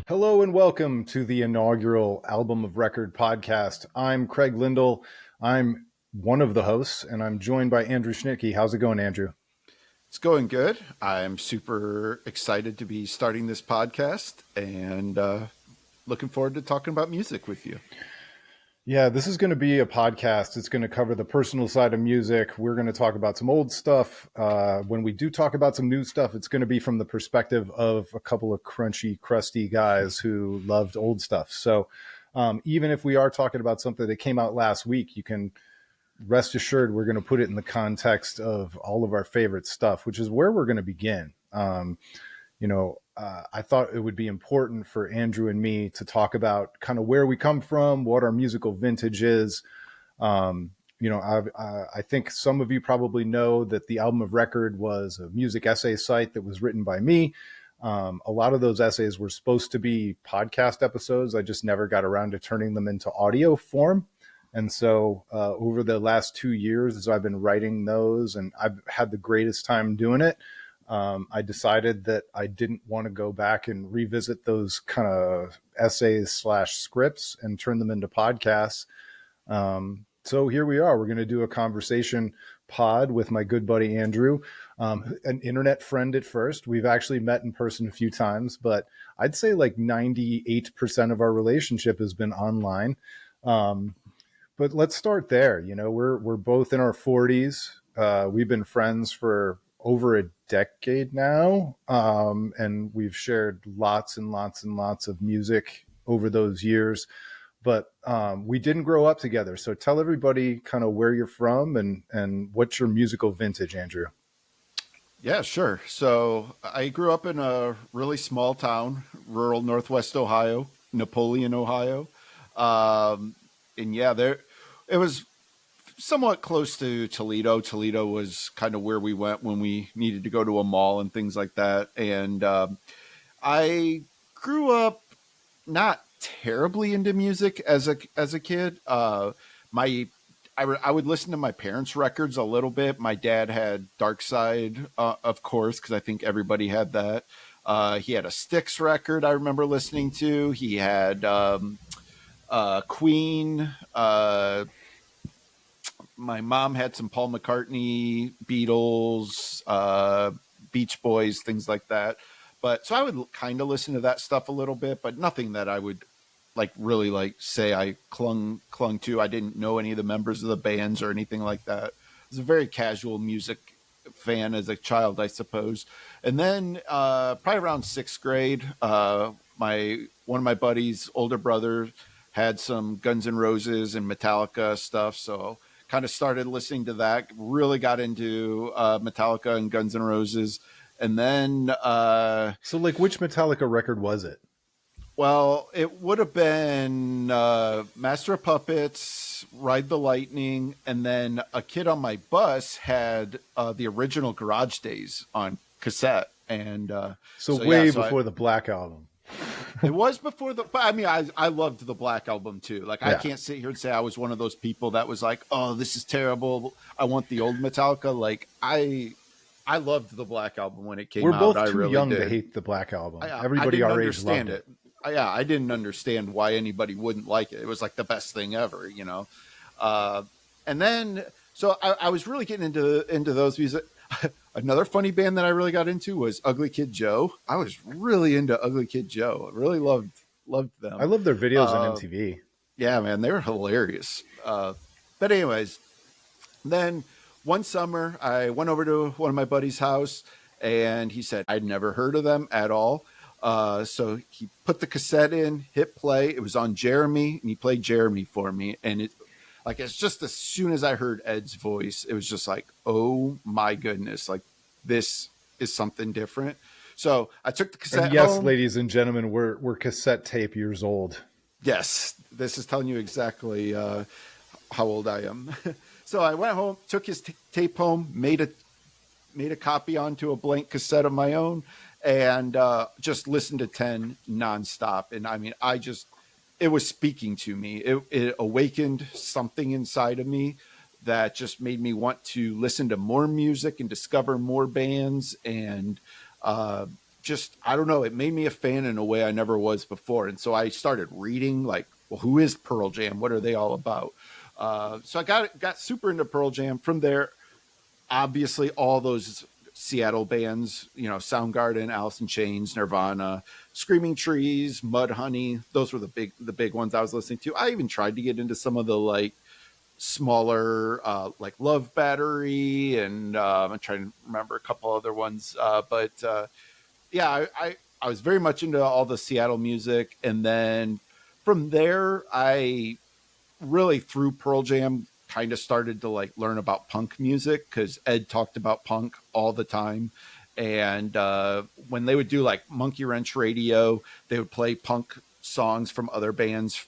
Hello and welcome to the inaugural Album of Record podcast. I'm Craig Lyndall. I'm one of the hosts, and I'm joined by Andrew Schnitkey. How's it going, Andrew? It's going good. I'm super excited to be starting this podcast and looking forward to talking about music with you. Yeah, this is going to be a podcast. It's going to cover the personal side of music. We're going to talk about some old stuff. When we do talk about some new stuff, it's going to be from the perspective of a couple of crunchy, crusty guys who loved old stuff. So even if we are talking about something that came out last week, you can rest assured we're going to put it in the context of all of our favorite stuff, which is where we're going to begin. I thought it would be important for Andrew and me to talk about kind of where we come from, what our musical vintage is. I think some of you probably know that the Album of Record was a music essay site that was written by me. A lot of those essays were supposed to be podcast episodes. I just never got around to turning them into audio form. And so over the last 2 years, as I've been writing those, and I've had the greatest time doing it, I decided that I didn't want to go back and revisit those kind of essays / scripts and turn them into podcasts. So here we are. We're going to do a conversation pod with my good buddy Andrew, an internet friend at first. We've actually met in person a few times, but I'd say like 98% of our relationship has been online. But let's start there. You know, we're both in our 40s. We've been friends for over a decade now, and we've shared lots and lots and lots of music over those years. But we didn't grow up together. So tell everybody kind of where you're from and what's your musical vintage, Andrew. Yeah, sure. So I grew up in a really small town, rural Northwest Ohio, Napoleon, Ohio. And yeah, it was somewhat close to Toledo. Toledo was kind of where we went when we needed to go to a mall and things like that. And I grew up not terribly into music as a kid. I would listen to my parents' records a little bit. My dad had Dark Side, of course, because I think everybody had that. He had a Styx record I remember listening to. He had Queen. My mom had some Paul McCartney, Beatles, Beach Boys, things like that. But so I would kind of listen to that stuff a little bit, but nothing that I would really say I clung to. I didn't know any of the members of the bands or anything like that. I was a very casual music fan as a child, I suppose. And then probably around sixth grade, one of my buddies' older brother had some Guns N' Roses and Metallica stuff, so kind of started listening to that. Really got into Metallica and Guns N' Roses, and then So like which Metallica record was it? well, it would have been Master of Puppets, Ride the Lightning, and then a kid on my bus had the original Garage Days on cassette. And way before the Black Album. It was before I mean, I loved the Black Album too. Like, Yeah. I can't sit here and say I was one of those people that was like, oh, this is terrible, I want the old Metallica. Like, I loved the Black Album when it came We're out. both too really young did. to hate the Black Album. I Everybody didn't our age loved understand it. Yeah, I didn't understand why anybody wouldn't like it. It was like the best thing ever, you know. And then, so I was really getting into those music. Another funny band that I really got into was Ugly Kid Joe. I was really into Ugly Kid Joe. I really loved them. I love their videos on MTV. Yeah, man, they were hilarious. But anyways, then one summer I went over to one of my buddy's house, and he said I'd never heard of them at all. So he put the cassette in, hit play. It was on Jeremy, and he played Jeremy for me. And it's just as soon as I heard Ed's voice, it was just like, oh my goodness, like this is something different. So I took the cassette And yes, home. ladies and gentlemen, we're cassette tape years old. Yes, this is telling you exactly how old I am. So I went home, took his tape home, made a copy onto a blank cassette of my own, and just listened to 10 nonstop. And I mean, it was speaking to me. It awakened something inside of me that just made me want to listen to more music and discover more bands. And just, I don't know, it made me a fan in a way I never was before. And so I started reading, like, well, who is Pearl Jam? What are they all about? So I got super into Pearl Jam. From there, obviously, all those Seattle bands, Soundgarden, Alice in Chains, Nirvana, Screaming Trees, Mudhoney. Those were the big ones I was listening to. I even tried to get into some of the like smaller, like Love Battery, and I'm trying to remember a couple other ones. But yeah, I was very much into all the Seattle music, and then from there, I really through Pearl Jam kind of started to like learn about punk music because Ed talked about punk all the time. And when they would do like Monkey Wrench Radio, they would play punk songs from other bands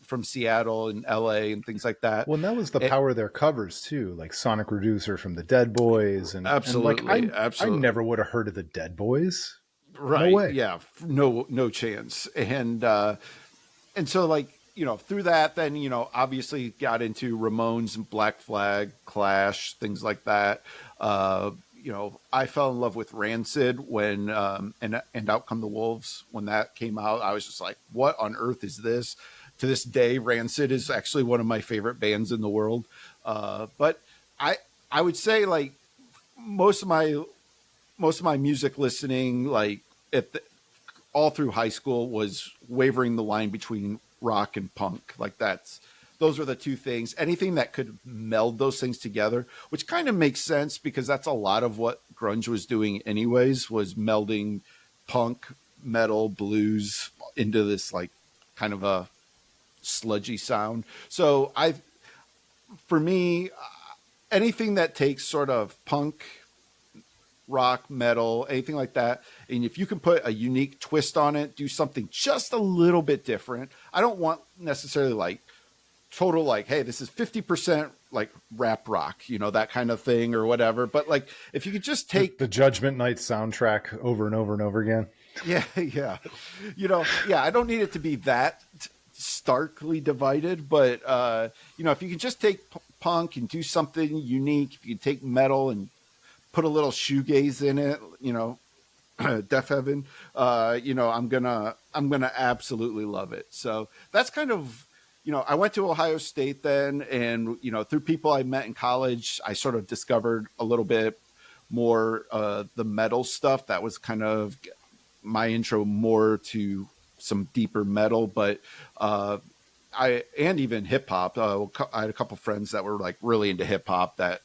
from Seattle and LA and things like that. Well, and that was the It, power of their covers too, like Sonic Reducer from the Dead Boys, and like absolutely, I absolutely. never would have heard of the Dead Boys. No Right. way. Yeah. No chance. And so like, through that, then, obviously got into Ramones and Black Flag, Clash, things like that. I fell in love with Rancid when, and Out Come the Wolves, when that came out. I was just like, what on earth is this? To this day, Rancid is actually one of my favorite bands in the world. But I would say like most of my music listening, like all through high school, was wavering the line between rock and punk. Like those are the two things. Anything that could meld those things together, which kind of makes sense because that's a lot of what grunge was doing anyways, was melding punk, metal, blues into this like kind of a sludgy sound. So for me, anything that takes sort of punk, rock, metal, anything like that. And if you can put a unique twist on it, do something just a little bit different. I don't want necessarily like total, like, hey, this is 50% like rap rock, that kind of thing or whatever. But like, if you could just take, The Judgment Night soundtrack over and over and over again. yeah, yeah, yeah, I don't need it to be that starkly divided, but if you can just take punk and do something unique, if you can take metal and put a little shoegaze in it, Def Heaven, I'm gonna absolutely love it. So that's kind of, I went to Ohio State then, and through people I met in college, I sort of discovered a little bit more the metal stuff. That was kind of my intro more to some deeper metal, but and even hip hop. I had a couple friends that were like really into hip hop that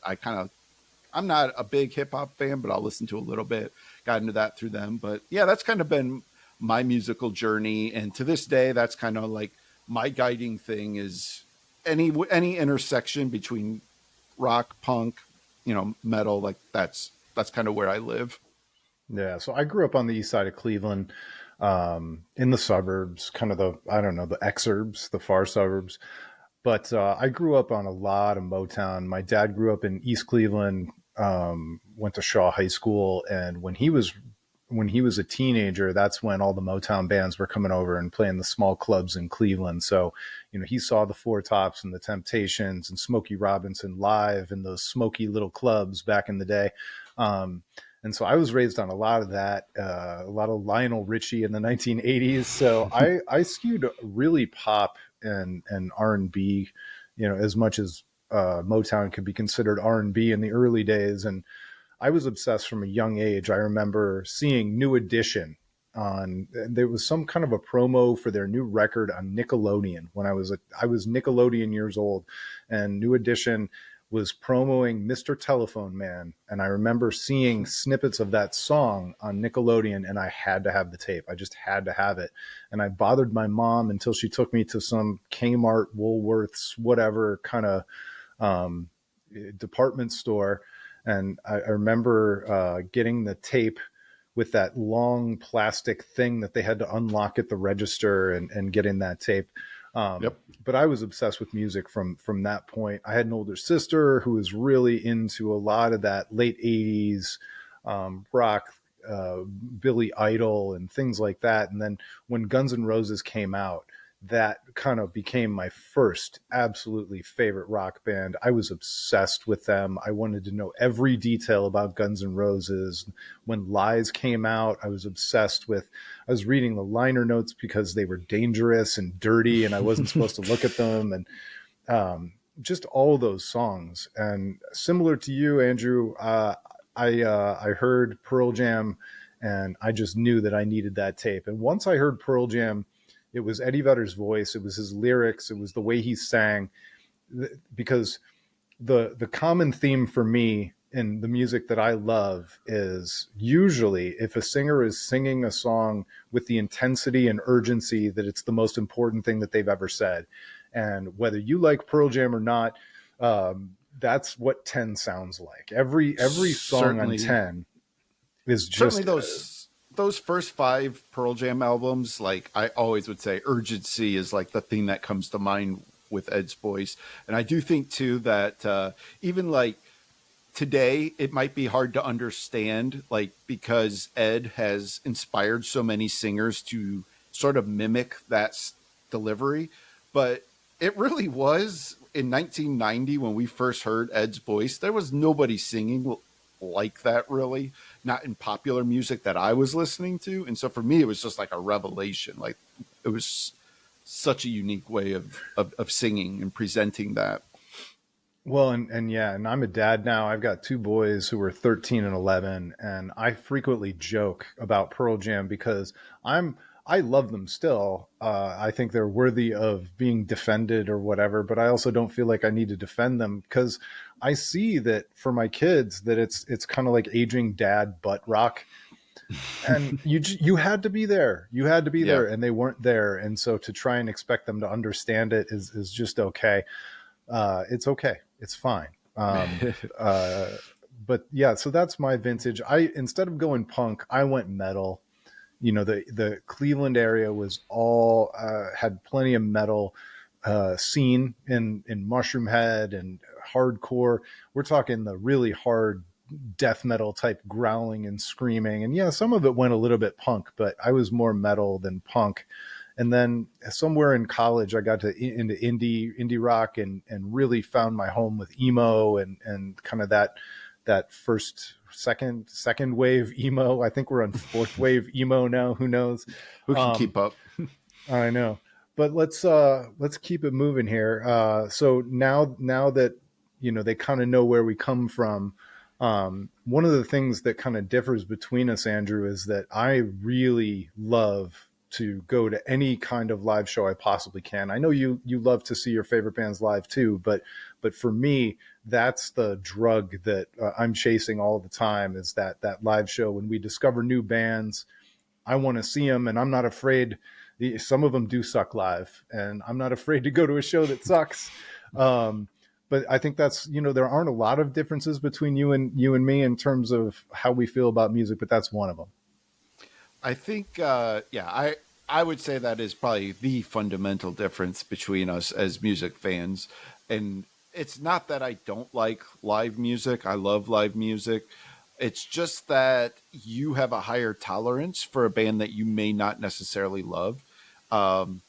I'm not a big hip hop fan, but I'll listen to a little bit. Got into that through them. But yeah, that's kind of been my musical journey. And to this day, that's kind of like my guiding thing is any intersection between rock, punk, metal, like that's kind of where I live. Yeah, so I grew up on the east side of Cleveland, in the suburbs, kind of I don't know, the exurbs, the far suburbs. But I grew up on a lot of Motown. My dad grew up in East Cleveland, went to Shaw High School, and when he was a teenager, that's when all the Motown bands were coming over and playing the small clubs in Cleveland. So, he saw the Four Tops and the Temptations and Smokey Robinson live in those smoky little clubs back in the day. And so I was raised on a lot of that, a lot of Lionel Richie in the 1980s. So I skewed really pop and R&B, as much as Motown could be considered R&B in the early days. And I was obsessed from a young age. I remember seeing New Edition there was some kind of a promo for their new record on Nickelodeon when I was Nickelodeon years old, and New Edition was promoting Mr. Telephone Man. And I remember seeing snippets of that song on Nickelodeon, and I had to have the tape. I just had to have it. And I bothered my mom until she took me to some Kmart, Woolworths, whatever kind of department store. And I remember getting the tape with that long plastic thing that they had to unlock at the register and get in that tape. Yep. But I was obsessed with music from that point. I had an older sister who was really into a lot of that late 80s rock, Billy Idol and things like that. And then when Guns N' Roses came out, that kind of became my first absolutely favorite rock band. I was obsessed with them. I wanted to know every detail about Guns N' Roses. When Lies came out, I was obsessed with, I was reading the liner notes because they were dangerous and dirty and I wasn't supposed to look at them. And just all those songs. And similar to you, Andrew, I heard Pearl Jam, and I just knew that I needed that tape. And once I heard Pearl Jam, it was Eddie Vedder's voice, it was his lyrics, it was the way he sang. Because the common theme for me in the music that I love is usually if a singer is singing a song with the intensity and urgency that it's the most important thing that they've ever said. And whether you like Pearl Jam or not, that's what 10 sounds like. Every song on Certainly, 10 is certainly just those first five Pearl Jam albums, like I always would say, urgency is like the thing that comes to mind with Ed's voice. And I do think too that even like today, it might be hard to understand, like because Ed has inspired so many singers to sort of mimic that delivery, but it really was in 1990 when we first heard Ed's voice. There was nobody singing like that, really, not in popular music that I was listening to. And so for me, it was just like a revelation. Like it was such a unique way of singing and presenting that. well, and yeah, and I'm a dad now. I've got two boys who are 13 and 11, and I frequently joke about Pearl Jam because I love them still. I think they're worthy of being defended or whatever, but I also don't feel like I need to defend them because I see that for my kids that it's kind of like aging dad butt rock, and you had to be there, you had to be Yeah. there, and they weren't there, and so to try and expect them to understand it is just okay. It's okay, it's fine. Uh, but yeah, so that's my vintage. I instead of going punk, I went metal. You know, the Cleveland area was all had plenty of metal scene in Mushroom Head and hardcore. We're talking the really hard death metal type growling and screaming. And yeah, some of it went a little bit punk, but I was more metal than punk. And then somewhere in college, I got into indie rock and really found my home with emo and kind of that first second wave emo. I think we're on fourth wave emo now. Who knows? Who can Um, keep up? I know, but let's keep it moving here. So now that they kind of know where we come from. One of the things that kind of differs between us, Andrew, is that I really love to go to any kind of live show I possibly can. I know you love to see your favorite bands live too, but for me, that's the drug that I'm chasing all the time. Is that live show when we discover new bands. I want to see them, and I'm not afraid. Some of them do suck live, and I'm not afraid to go to a show that sucks. But I think that's there aren't a lot of differences between you and me in terms of how we feel about music, but that's one of them. I think, I would say that is probably the fundamental difference between us as music fans. And it's not that I don't like live music. I love live music. It's just that you have a higher tolerance for a band that you may not necessarily love. Um,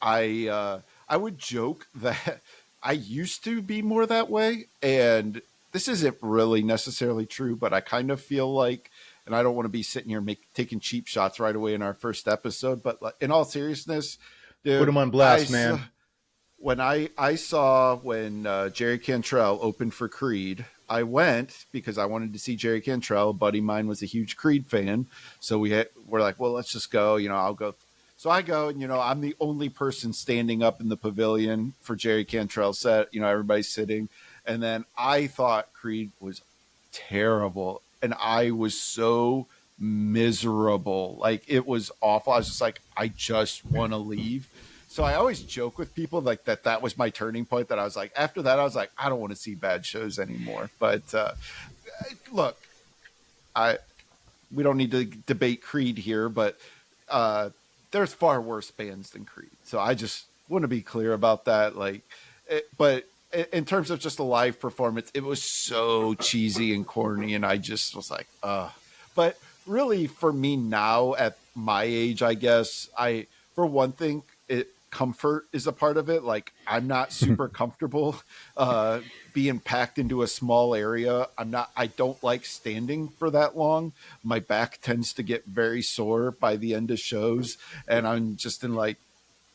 I would joke that I used to be more that way, and this isn't really necessarily true, but I kind of feel like, and I don't want to be sitting here taking cheap shots right away in our first episode, but like, in all seriousness, Put dude, them on blast, man. when I saw when Jerry Cantrell opened for Creed, I went because I wanted to see Jerry Cantrell. A buddy of mine was a huge Creed fan, so we're like, well, let's just go. I'll go. So I go, and I'm the only person standing up in the pavilion for Jerry Cantrell's set. Everybody's sitting, and then I thought Creed was terrible, and I was so miserable. Like it was awful. I was just like, I just want to leave. So I always joke with people like that was my turning point, that I was like, after that, I was like, I don't want to see bad shows anymore. But look, I we don't need to debate Creed here, but there's far worse bands than Creed. So I just want to be clear about that. But in terms of just a live performance, it was so cheesy and corny, and I just was like, But really, for me now at my age, I guess for one thing, comfort is a part of it. Like I'm not super comfortable uh, being packed into a small area. I don't like standing for that long. My back tends to get very sore by the end of shows, and I'm just in like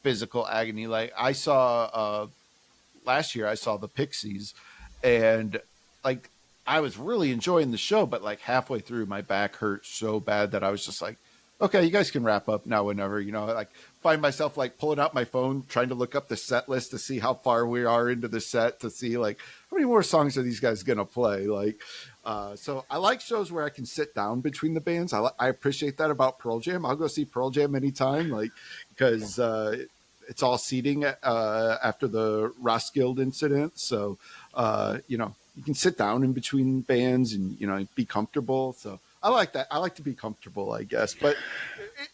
physical agony. Like I saw last year, I saw the Pixies, and like I was really enjoying the show, but like halfway through, my back hurt so bad that I was just like, okay, you guys can wrap up now, whenever, like find myself like pulling out my phone, trying to look up the set list to see how far we are into the set, to see like how many more songs are these guys going to play. Like, so I like shows where I can sit down between the bands. I appreciate that about Pearl Jam. I'll go see Pearl Jam anytime, like, because, it's all seating after the Roskilde incident. So, you can sit down in between bands and, be comfortable. So I like that. I like to be comfortable, I guess. But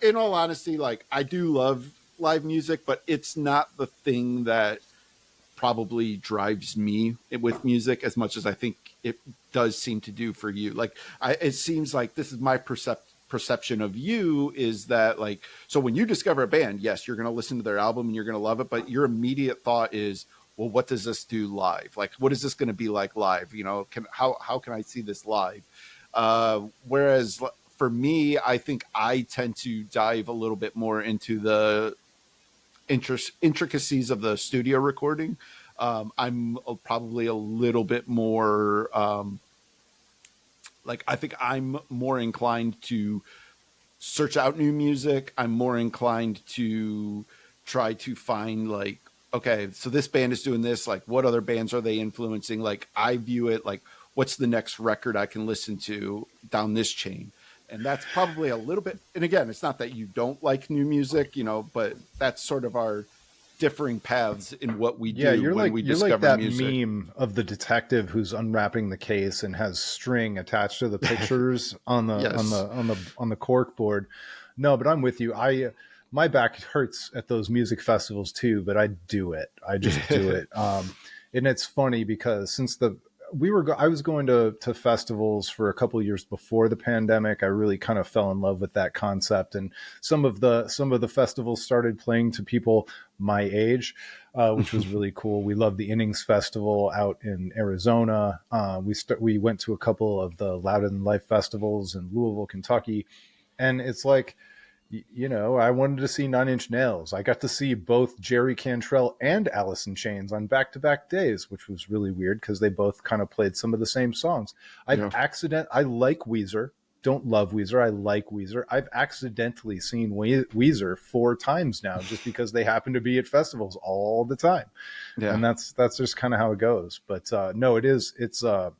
in all honesty, like I do love live music, but it's not the thing that probably drives me with music as much as I think it does seem to do for you. Like it seems like this is my perception of you, is that like, so when you discover a band, yes, you're going to listen to their album and you're going to love it, but your immediate thought is, well, what does this do live? Like, what is this going to be like live? How can I see this live? Whereas for me, I think I tend to dive a little bit more into the intricacies of the studio recording. I'm probably a little bit more, like, I think I'm more inclined to search out new music. I'm more inclined to try to find like, okay, so this band is doing this. Like, what other bands are they influencing? Like, I view it like, what's the next record I can listen to down this chain? And that's probably a little bit. And again, it's not that you don't like new music, but that's sort of our differing paths in what we Yeah, do when we you're like discover that music. meme of the detective who's unwrapping the case and has string attached to the pictures Yes. on the cork board. No, but I'm with you. I My back hurts at those music festivals too, but I do it. I just do it. And it's funny because since I was going to festivals for a couple of years before the pandemic. I really kind of fell in love with that concept, and some of the festivals started playing to people my age, which was really cool. We loved the Innings Festival out in Arizona. We went to a couple of the Louder Than Life festivals in Louisville, Kentucky, and it's like, I wanted to see Nine Inch Nails. I got to see both Jerry Cantrell and Alice in Chains on back-to-back days, which was really weird because they both kind of played some of the same songs. Yeah. I like Weezer. Don't love Weezer. I like Weezer. I've accidentally seen Weezer 4 times now just because they happen to be at festivals all the time. Yeah. And that's just kind of how it goes. But no, it is a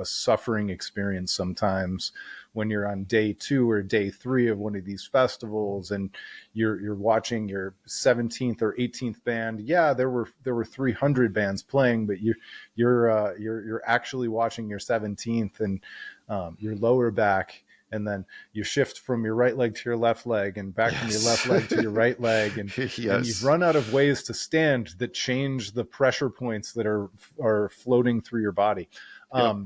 suffering experience sometimes when you're on day 2 or day 3 of one of these festivals and you're watching your 17th or 18th band. Yeah, there were 300 bands playing, but you're actually watching your 17th and your lower back, and then you shift from your right leg to your left leg and back from your left leg to your right leg, and Yes. and you've run out of ways to stand that change the pressure points that are floating through your body. Yep.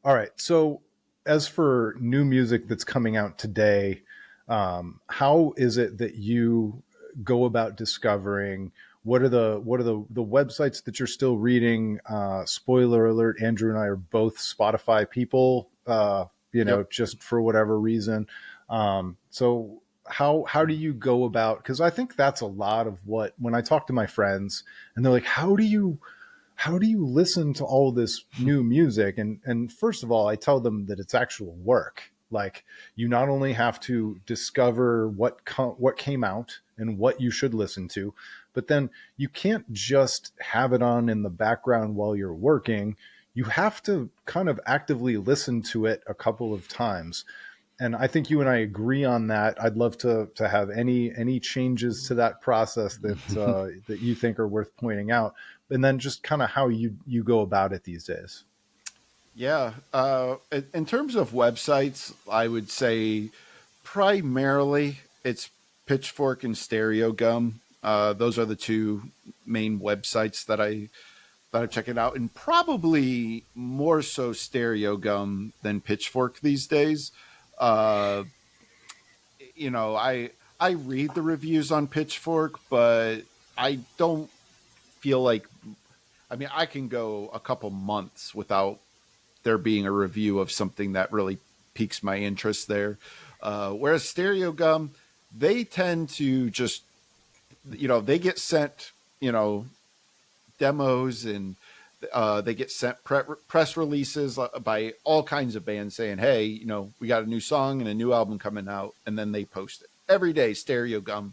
All right. So as for new music that's coming out today, how is it that you go about discovering? What are the websites that you're still reading? Spoiler alert: Andrew and I are both Spotify people. Yep. Just for whatever reason. So how do you go about? Because I think that's a lot of what, when I talk to my friends and they're like, how do you listen to all this new music? And first of all, I tell them that it's actual work. Like, you not only have to discover what came out and what you should listen to, but then you can't just have it on in the background while you're working. You have to kind of actively listen to it a couple of times. And I think you and I agree on that. I'd love to have any changes to that process that that you think are worth pointing out, and then just kind of how you go about it these days. Yeah. In terms of websites, I would say primarily it's Pitchfork and Stereo Gum. Those are the two main websites that I'm checking out, and probably more so Stereo Gum than Pitchfork these days. Uh, I I read the reviews on Pitchfork, but I don't feel like, I mean, I can go a couple months without there being a review of something that really piques my interest there. Whereas Stereo Gum, they tend to just, they get sent, demos, and they get sent press releases by all kinds of bands saying, hey, we got a new song and a new album coming out. And then they post it every day. Stereo Gum,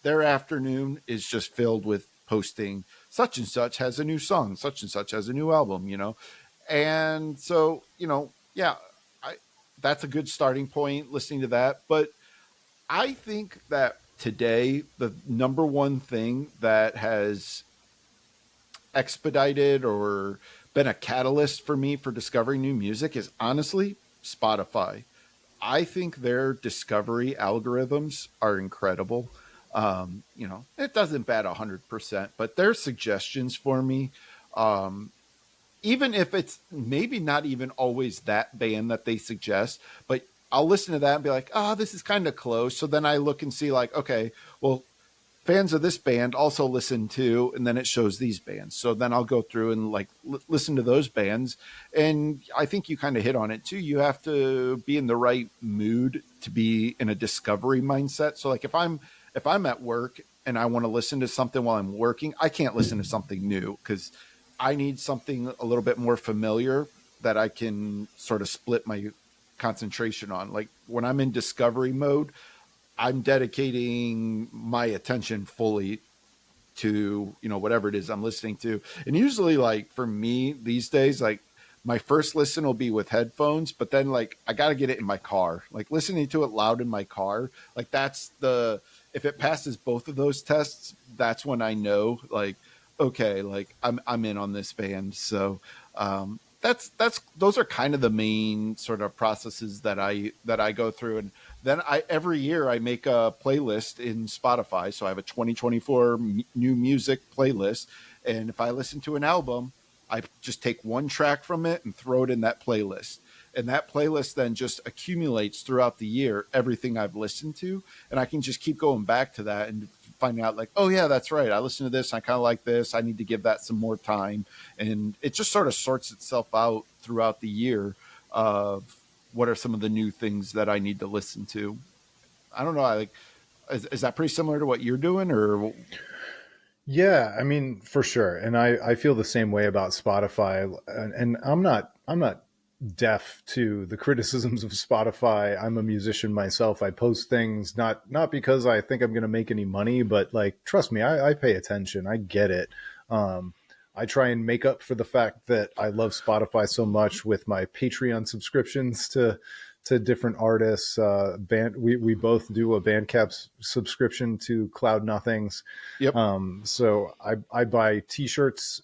their afternoon is just filled with posting such and such has a new song, such and such has a new album, And so, yeah, I, that's a good starting point listening to that. But I think that today, the number one thing that has expedited or been a catalyst for me for discovering new music is honestly Spotify. I think their discovery algorithms are incredible. It doesn't bat 100%, but their suggestions for me, even if it's maybe not even always that band that they suggest, but I'll listen to that and be like, this is kind of close. So then I look and see like, okay, well, fans of this band also listen to, and then it shows these bands. So then I'll go through and like listen to those bands. And I think you kind of hit on it too. You have to be in the right mood to be in a discovery mindset. So like if I'm at work and I want to listen to something while I'm working, I can't listen to something new because I need something a little bit more familiar that I can sort of split my concentration on. Like when I'm in discovery mode, I'm dedicating my attention fully to, whatever it is I'm listening to. And usually like for me these days, like my first listen will be with headphones, but then like I got to get it in my car, like listening to it loud in my car. Like if it passes both of those tests, that's when I know like, okay, like I'm in on this band. So, those are kind of the main sort of processes that I go through. And then every year I make a playlist in Spotify. So I have a 2024 new music playlist. And if I listen to an album, I just take one track from it and throw it in that playlist. And that playlist then just accumulates throughout the year, everything I've listened to. And I can just keep going back to that and find out like, oh yeah, that's right. I listened to this. I kind of like this. I need to give that some more time. And it just sort of sorts itself out throughout the year of what are some of the new things that I need to listen to. I don't know. Is that pretty similar to what you're doing or? Yeah, I mean, for sure. And I feel the same way about Spotify. And I'm not deaf to the criticisms of Spotify. I'm a musician myself. I post things not because I think I'm going to make any money, but like, trust me, I pay attention. I get it. I try and make up for the fact that I love Spotify so much with my Patreon subscriptions to different artists. We both do a Bandcamp subscription to Cloud Nothings. Yep. So I buy T-shirts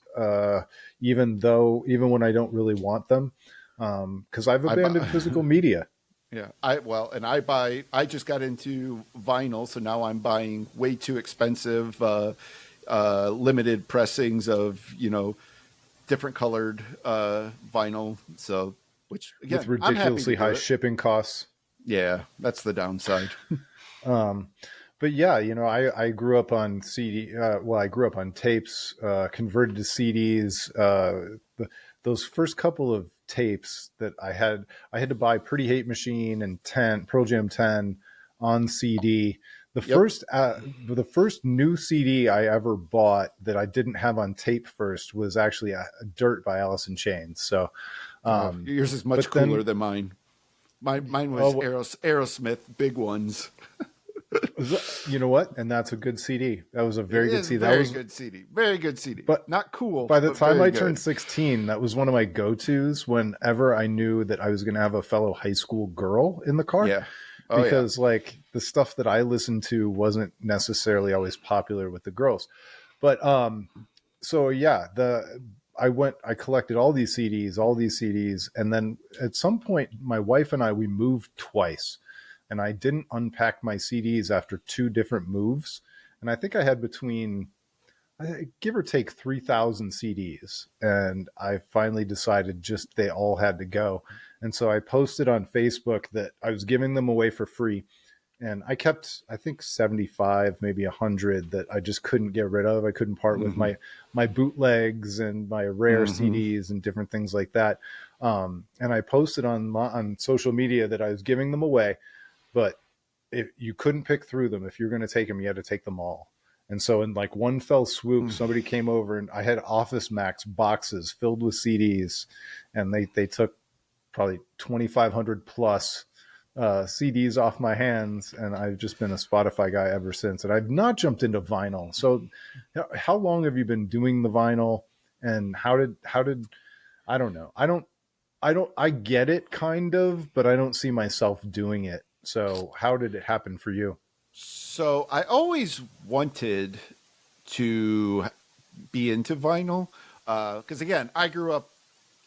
even when I don't really want them because I've abandoned physical media. Yeah. I just got into vinyl, so now I'm buying way too expensive limited pressings of different colored vinyl. So which again, with ridiculously high shipping costs. Yeah, that's the downside. But yeah, I grew up on CD. I grew up on tapes, converted to CDs. Those first couple of tapes that I had to buy Pretty Hate Machine and Pearl Jam 10 on CD. The first new CD I ever bought that I didn't have on tape first was actually Dirt by Alice in Chains. So yours is much cooler than mine. Mine was Aerosmith, big ones. You know what? And that's a good CD. That was a very good CD. Very good CD. But not cool. By the time I turned 16, that was one of my go-tos whenever I knew that I was going to have a fellow high school girl in the car. Yeah. Because like the stuff that I listened to wasn't necessarily always popular with the girls. But so yeah, I collected all these CDs, and then at some point my wife and we moved twice, and I didn't unpack my CDs after 2 different moves, and I think I had between give or take 3,000 CDs, and I finally decided just they all had to go. And so I posted on Facebook that I was giving them away for free. and I kept, I think, 75, maybe 100 that I just couldn't get rid of. I couldn't part with Mm-hmm. my bootlegs and my rare Mm-hmm. CDs and different things like that. And I posted on social media that I was giving them away, but if you couldn't pick through them, if you're going to take them, you had to take them all. And so in like one fell swoop, somebody came over and I had Office Max boxes filled with CDs, and they took probably 2,500 plus CDs off my hands, and I've just been a Spotify guy ever since. And I've not jumped into vinyl. So, how long have you been doing the vinyl? And how did I don't know. I get it kind of, but I don't see myself doing it. So, how did it happen for you? So I always wanted to be into vinyl because, again, I grew up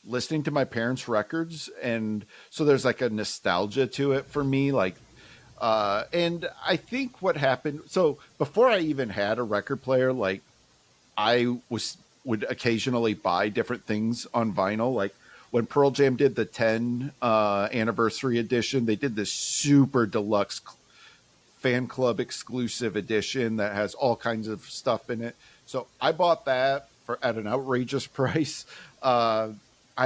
listening to my parents' records, and so there's like a nostalgia to it for me. Like, and I think what happened. So before I even had a record player, like I would occasionally buy different things on vinyl. Like when Pearl Jam did the 10 anniversary edition, they did this super deluxe fan club exclusive edition that has all kinds of stuff in it. So I bought that for at an outrageous price. I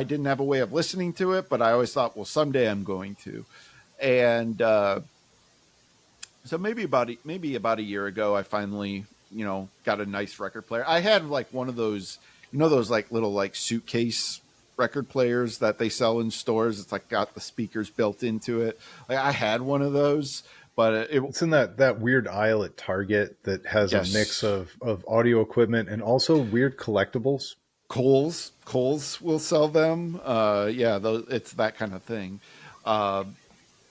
didn't have a way of listening to it, but I always thought, well, someday I'm going to. And so maybe about a year ago, I finally got a nice record player. I had like one of those, those like little like suitcase record players that they sell in stores. It's like got the speakers built into it. Like I had one of those, but it It's in that weird aisle at Target that has a mix yes, of audio equipment and also weird collectibles. Kohl's will sell them. Yeah, it's that kind of thing. Uh,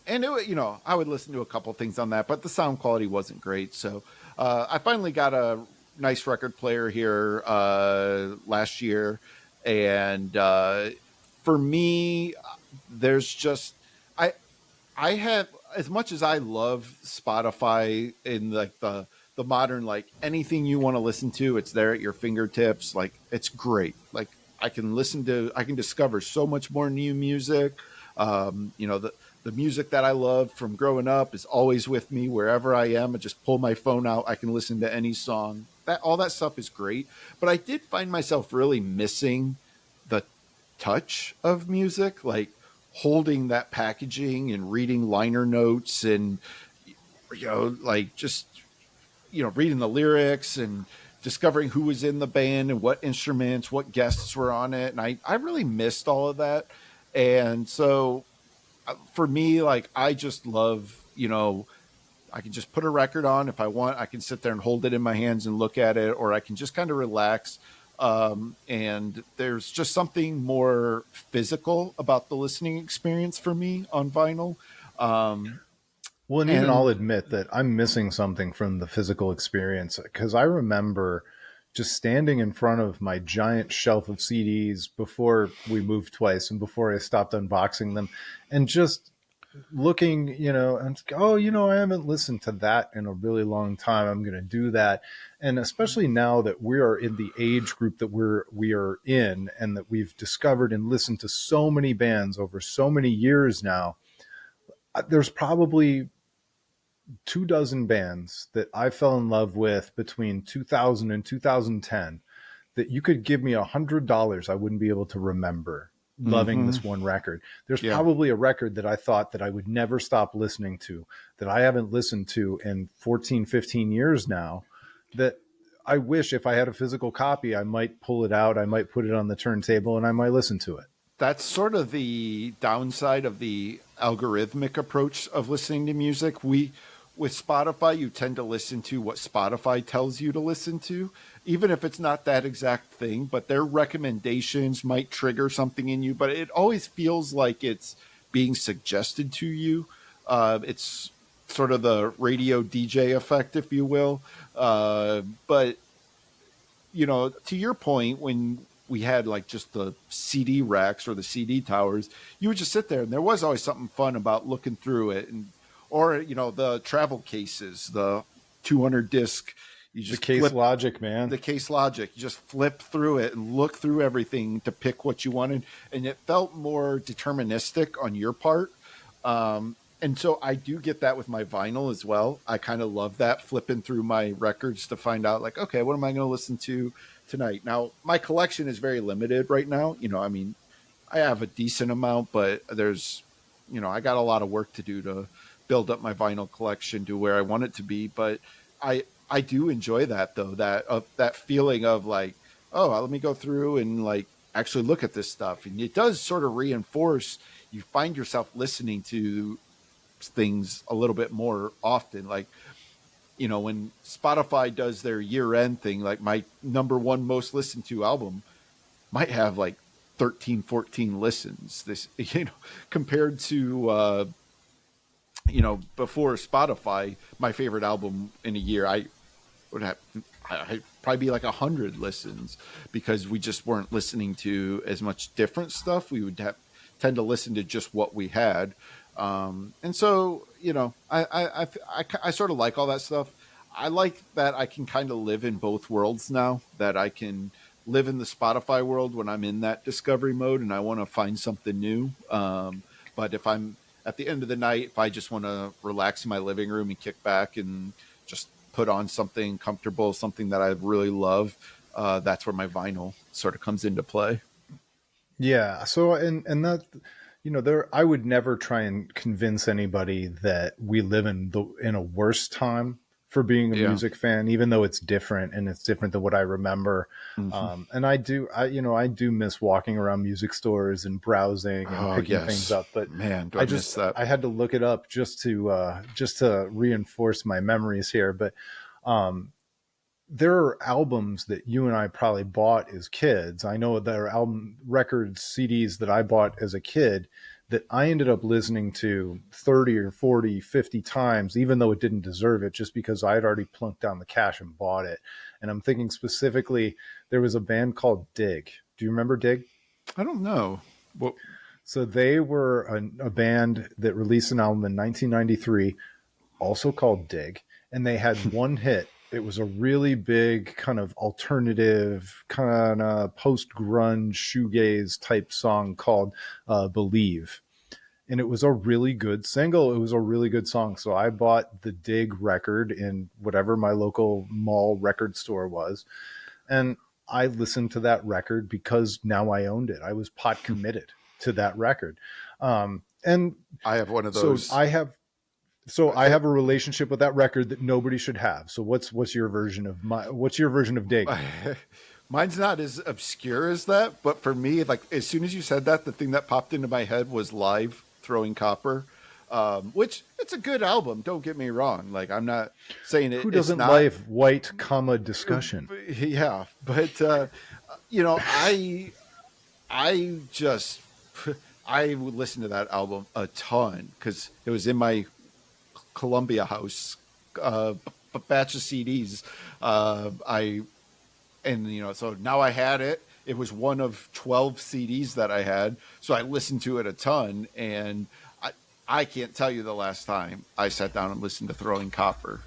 and I would listen to a couple things on that, but the sound quality wasn't great. So I finally got a nice record player here last year, and for me, there's just I I have, as much as I love Spotify in like the modern, like anything you want to listen to, it's there at your fingertips. Like it's great. Like I can discover so much more new music. The music that I love from growing up is always with me wherever I am. I just pull my phone out. I can listen to any song. That all that stuff is great. But I did find myself really missing the touch of music, like holding that packaging and reading liner notes and like just reading the lyrics and discovering who was in the band and what instruments, what guests were on it. And I really missed all of that. And so for me, like I just love, I can just put a record on if I want. I can sit there and hold it in my hands and look at it, or I can just kind of relax. And there's just something more physical about the listening experience for me on vinyl. Um, Well, and even I'll and admit that I'm missing something from the physical experience because I remember just standing in front of my giant shelf of CDs before we moved twice and before I stopped unboxing them and just looking, and oh, I haven't listened to that in a really long time. I'm going to do that. And especially now that we are in the age group that we are in and that we've discovered and listened to so many bands over so many years now, there's probably 2 dozen bands that I fell in love with between 2000 and 2010 that you could give me $100, I wouldn't be able to remember loving mm-hmm, this one record. There's yeah, probably a record that I thought that I would never stop listening to, that I haven't listened to in 14, 15 years now, that I wish if I had a physical copy, I might pull it out, I might put it on the turntable, and I might listen to it. that's sort of the downside of the algorithmic approach of listening to music. With Spotify, you tend to listen to what Spotify tells you to listen to, even if it's not that exact thing, but their recommendations might trigger something in you, but it always feels like it's being suggested to you. It's sort of the radio DJ effect, if you will. But to your point, when we had like just the CD racks or the CD towers, you would just sit there and there was always something fun about looking through it. And, or, the travel cases, the 200 disc, you The just Case flip Logic, man. the case logic, you just flip through it and look through everything to pick what you wanted. And it felt more deterministic on your part. and so I do get that with my vinyl as well. I kind of love that, flipping through my records to find out, like, okay, what am I going to listen to tonight? Now, my collection is very limited right now. I mean, I have a decent amount, but I got a lot of work to do to build up my vinyl collection to where I want it to be. But I do enjoy that, though, that feeling of like, oh, let me go through and like actually look at this stuff. And it does sort of reinforce, you find yourself listening to things a little bit more often. Like, when Spotify does their year end thing, like my number one most listened to album might have like 13, 14 listens this, compared to, before Spotify, my favorite album in a year, I would have, I'd probably be like 100 listens, because we just weren't listening to as much different stuff. We would tend to listen to just what we had. And so, I sort of like all that stuff. I like that I can kind of live in both worlds now, that I can live in the Spotify world when I'm in that discovery mode and I want to find something new. But if I'm at the end of the night, if I just want to relax in my living room and kick back and just put on something comfortable, something that I really love, that's where my vinyl sort of comes into play. Yeah. So, and that, I would never try and convince anybody that we live in a worse time for being a Yeah. music fan, even though it's different and it's different than what I remember. Mm-hmm. And I do miss walking around music stores and browsing and Oh, picking things yes. up. But Man, do I miss that? I had to look it up just to reinforce my memories here. But, there are albums that you and I probably bought as kids. I know there are album records, CDs that I bought as a kid that I ended up listening to 30 or 40, 50 times, even though it didn't deserve it, just because I had already plunked down the cash and bought it. And I'm thinking specifically, there was a band called Dig. Do you remember Dig? I don't know. What? So they were a band that released an album in 1993, also called Dig, and they had one hit. It was a really big kind of alternative, kind of post-grunge shoegaze type song called Believe. And it was a really good single. It was a really good song. So I bought the Dig record in whatever my local mall record store was. And I listened to that record because now I owned it. I was pot committed to that record. And I have one of so those. I have a relationship with that record that nobody should have. So what's your version of Dig? Mine's not as obscure as that, but for me, like as soon as you said that, the thing that popped into my head was Live Throwing Copper, which it's a good album. Don't get me wrong. Like I'm not saying Who it's doesn't not. like white comma discussion? Yeah, but I just I would listen to that album a ton because it was in my Columbia house, batch of CDs. So now I had it. It was one of 12 CDs that I had. So I listened to it a ton. And I can't tell you the last time I sat down and listened to Throwing Copper.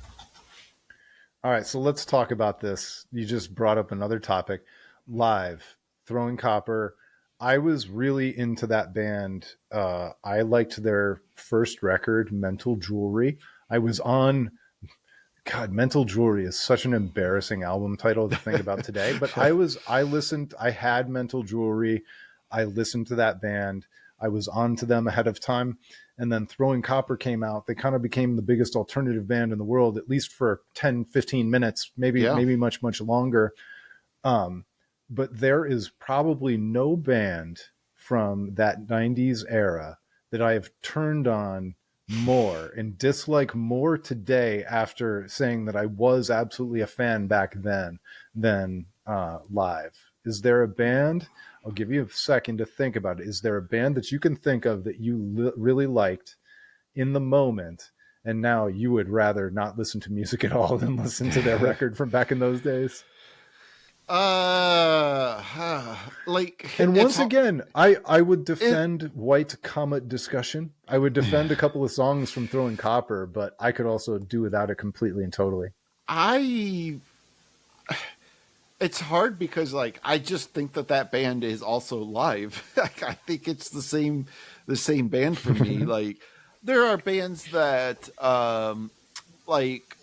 All right, so let's talk about this. You just brought up another topic. Live, Throwing Copper. I was really into that band. I liked their first record, Mental Jewelry. I was on, God, Mental Jewelry is such an embarrassing album title to think about today. But I had Mental Jewelry. I listened to that band. I was on to them ahead of time. And then Throwing Copper came out. They kind of became the biggest alternative band in the world, at least for 10, 15 minutes, maybe much, much longer. But there is probably no band from that 90s era that I have turned on more and dislike more today after saying that I was absolutely a fan back then than Live. Is there a band? I'll give you a second to think about it. Is there a band that you can think of that you really liked in the moment, and now you would rather not listen to music at all than listen to their record from back in those days? Like, And once again, I would defend white comet discussion. I would defend a couple of songs from Throwing Copper, but I could also do without it completely and totally. It's hard because like I just think that band is also Live. Like, I think it's the same band for me. Like there are bands that like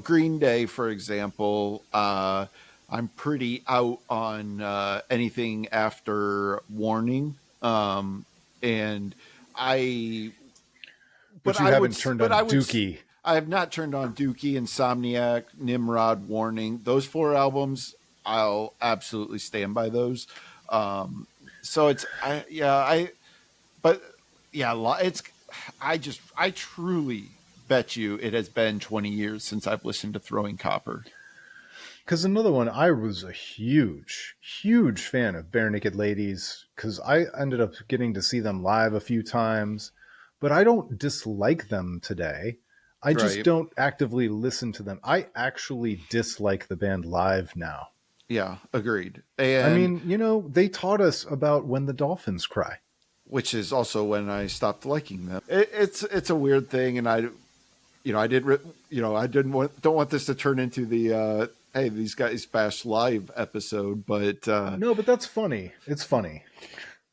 Green Day, for example. I'm pretty out on anything after Warning, and I But you haven't turned but on I would Dookie. I have not turned on Dookie, Insomniac, Nimrod, Warning. Those four albums, I'll absolutely stand by those. Um, so it's I yeah I but yeah it's I truly bet you it has been 20 years since I've listened to Throwing Copper. Because another one, I was a huge, huge fan of Bare Naked Ladies because I ended up getting to see them live a few times, but I don't dislike them today. I just Right. don't actively listen to them. I actually dislike the band live now. Yeah, agreed. I And mean, they taught us about When the Dolphins Cry. which is also when I stopped liking them. It's a weird thing, and I did I don't want this to turn into the hey, these guys bash live episode, but No, but that's funny. It's funny.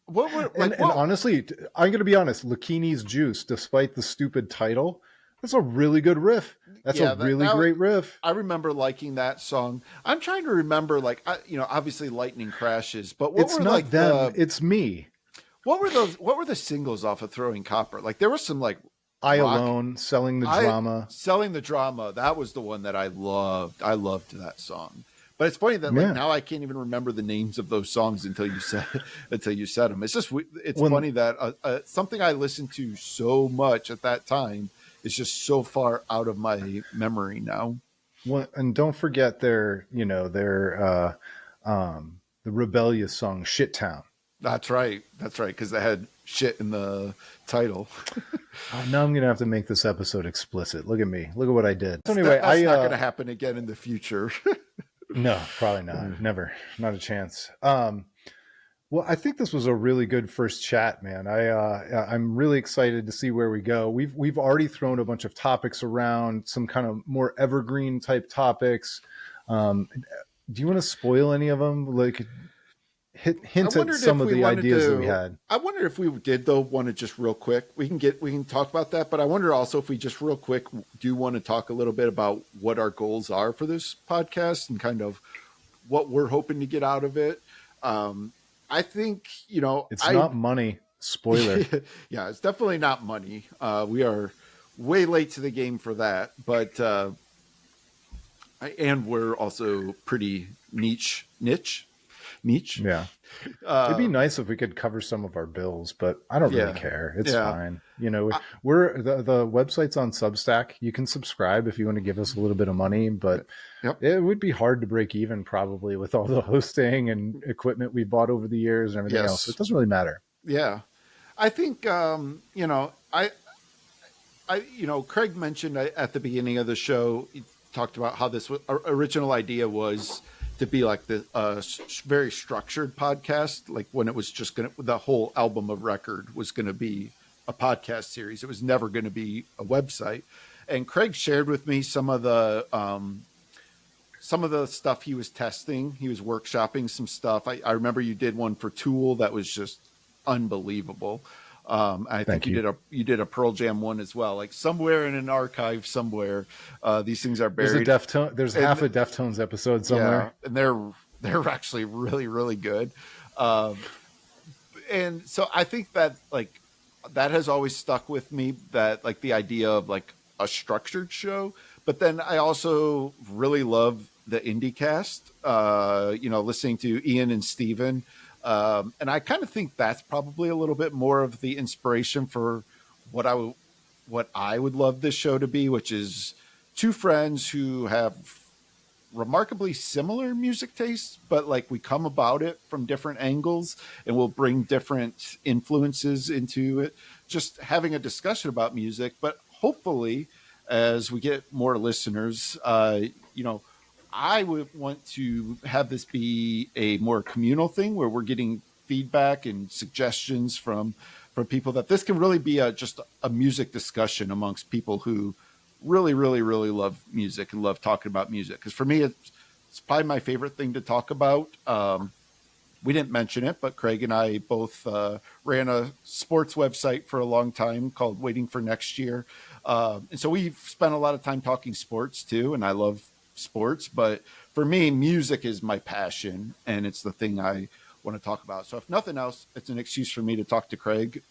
what were And honestly, I'm going to be honest. Lakini's Juice, despite the stupid title, that's a really good riff. That's a yeah, really great riff. I remember liking that song. I'm trying to remember, like, obviously Lightning Crashes, but what It's were not them. It's me. what were the singles off of Throwing Copper? Like, there was some like I rock. Alone, Selling the Drama. Selling the Drama. That was the one that I loved. I loved that song. But it's funny that like Yeah. now I can't even remember the names of those songs until you said them. It's just funny that something I listened to so much at that time is just so far out of my memory now. And don't forget the rebellious song Shit Town. That's right. That's right. Because they had shit in the title. Oh, now I'm going to have to make this episode explicit. Look at me. Look at what I did. So anyway, That's not going to happen again in the future. No, probably not. Never. Not a chance. Well, I think this was a really good first chat, man. I'm really excited to see where we go. We've already thrown a bunch of topics around, some kind of more evergreen type topics. Do you want to spoil any of them? Like hints at some of the ideas that we had. I wonder if we did though want to just real quick. We can talk about that, but I wonder also if we just real quick do want to talk a little bit about what our goals are for this podcast and kind of what we're hoping to get out of it. I think it's not money. Spoiler. Yeah, it's definitely not money. We are way late to the game for that, but and we're also pretty niche. Yeah. It'd be nice if we could cover some of our bills, but I don't really care. It's fine. We're the website's on Substack. You can subscribe if you want to give us a little bit of money, but it would be hard to break even probably with all the hosting and equipment we bought over the years and everything else. It doesn't really matter. Yeah. I think Craig mentioned at the beginning of the show, he talked about how this original idea was to be like the very structured podcast, like when it was just the whole album of record was going to be a podcast series. It was never going to be a website. And Craig shared with me some of the stuff he was testing. He was workshopping some stuff. I remember you did one for Tool that was just unbelievable. I think you did a Pearl Jam one as well, like somewhere in an archive somewhere. These things are buried. There's half a Deftones episode somewhere, and they're actually really, really good. And so I think that like that has always stuck with me, that like the idea of like a structured show. But then I also really love the IndieCast. Listening to Ian and Steven. And I kind of think that's probably a little bit more of the inspiration for what I would love this show to be, which is two friends who have remarkably similar music tastes, but like we come about it from different angles and we'll bring different influences into it, just having a discussion about music. But hopefully as we get more listeners, I would want to have this be a more communal thing where we're getting feedback and suggestions from people, that this can really be just a music discussion amongst people who really, really, really love music and love talking about music. Because for me, it's probably my favorite thing to talk about. we didn't mention it, but Craig and I both ran a sports website for a long time called Waiting for Next Year. And so we've spent a lot of time talking sports too. And I love sports, but for me, music is my passion and it's the thing I want to talk about. So if nothing else, it's an excuse for me to talk to Craig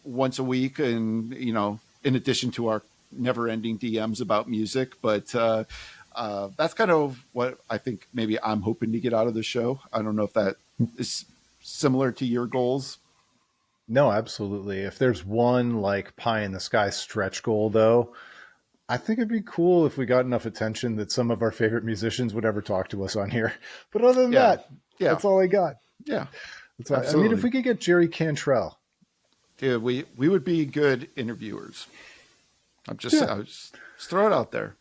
once a week. And, you know, in addition to our never ending DMs about music, but that's kind of what I think maybe I'm hoping to get out of the show. I don't know if that is similar to your goals. No, absolutely. If there's one like pie in the sky stretch goal, though, I think it'd be cool if we got enough attention that some of our favorite musicians would ever talk to us on here. But other than Yeah. that, Yeah. that's all I got. Yeah. That's all, I mean, Absolutely. if we could get Jerry Cantrell, Dude, we would be good interviewers. I just throw it out there.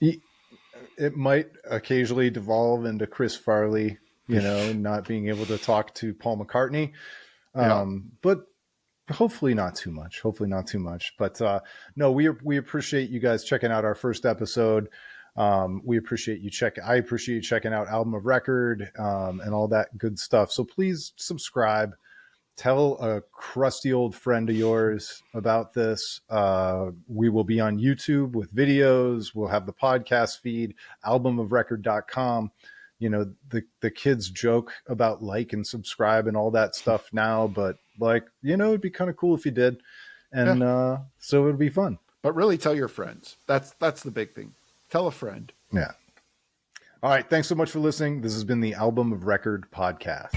it might occasionally devolve into Chris Farley, you know, not being able to talk to Paul McCartney. But hopefully not too much. Hopefully not too much. But no, we appreciate you guys checking out our first episode. We appreciate you I appreciate you checking out Album of Record and all that good stuff. So please subscribe. Tell a crusty old friend of yours about this. We will be on YouTube with videos. We'll have the podcast feed, albumofrecord.com. You know, the kids joke about like and subscribe and all that stuff now, but like, you know, it'd be kind of cool if you did. And so it'd be fun. But really tell your friends. That's the big thing. Tell a friend. Yeah. All right. Thanks so much for listening. This has been the Album of Record podcast.